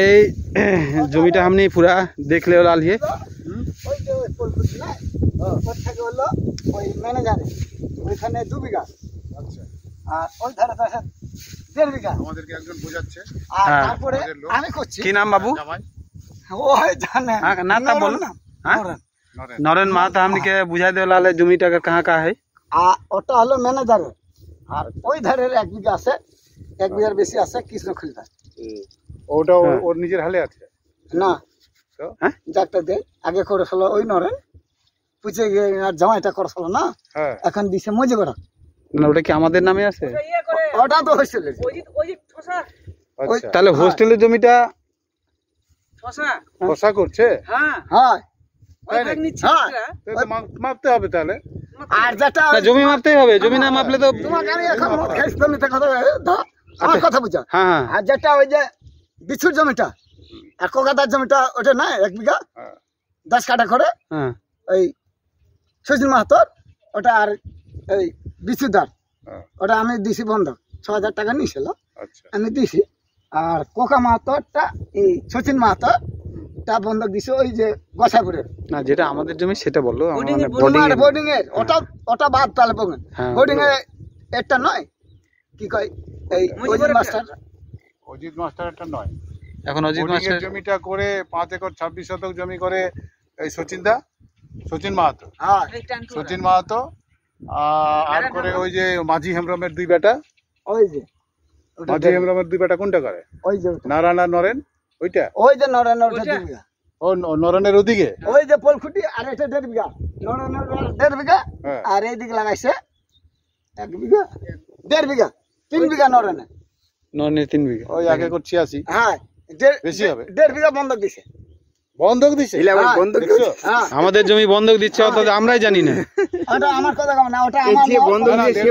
এই জমিটা আপনি পুরা দেখলে লালিয়ে ওইখানে 2 বিঘা। আচ্ছা। আর ওই ধারে পাশে 1.5 বিঘা। আমাদেরকে একজন বোঝাচ্ছে। আর তারপরে আমি করছি। কি নাম বাবু? ওই জানে नाम बोलो ना। नरेन माता हमने के बुझा दे लाले जमीटा का कहाँ का है? ওটা হলো ম্যানেজার। আর ওই ধারের 1 বিঘা আছে, 1 বিঘার বেশি আছে কৃষ্ণ খলিদার। ওটা ওর নিজের হালে আছে না? তো যাকটা দে আগে করে ফেলো ওই নরেন পুছে গিয়ে আর জামাইটা করে ফেলো না। হ্যাঁ এখন দিছে মজে করা না ওটা কি আমাদের নামে আছে? ওটা তো হোস্টেলে। আচ্ছা তাহলে হোস্টেলের জমিটা খসা করছে। হ্যাঁ হ্যাঁ মাপতে হবে তাহলে। আর যেটা জমি মাপতেই হবে, জমি না মাপলে তো তোমাকে আমি এখন মত খাইছি তো মিথ্যা কথা আমার কথা বুঝা। হ্যাঁ আর যেটা ওই যে বিছুর জমিটা আর কোকাদার জমিটা ওটা না 1 বিঘা 10 কাঠা করে ওই সুজিন মাহাতর ওটা আর এই বিছুদার ওটা আমি দিছি বন্ধক 6000 টাকা নিয়েছিল আমি দিছি। আর কোকা মাহাতরটা এই সচিন মাহাতর তা বন্ধক দিছে ওই যে গসাপুরের না যেটা আমাদের জমি সেটা বললো বোর্ডিং এর ওটা বাদ তাহলে বলবেন বোর্ডিং এ একটা নয় কি কয় এই অজিত মাস্টার একটা নয়। এখন অজিত মাস্টার জমিটা করে 5 একর 26 শতক জমি করে এই সচিন মাহাতো। হ্যাঁ সচিন মাহাতো আর করে ওই যে মাঝি হেমব্রমের 2 বেটা। ওই যে মাঝি হেমব্রমের 2 বেটা কোনটা করে? ওই যে নারায়ণ আর নরেন ওইটা। ওই যে নরেনের 2 বিঘা। ও নরেনের ওদিকে ওই যে পোলখুটি আর এটা 1.5 বিঘা নরেনের 1.5 বিঘা আর এই দিকে লাগাইছে 1 বিঘা 1.5 বিঘা 3 বিঘা নরেনের 3 বিঘা ওই আগে কর 86। হ্যাঁ বেশি হবে 1.5 বিঘা বন্ধক দিছে। বন্ধক দিছে? আমাদের জমি বন্ধক দিচ্ছে অত আমরাই জানি না। ওটা আমার কথা কম না, ওটা আমার বন্ধক দিছে।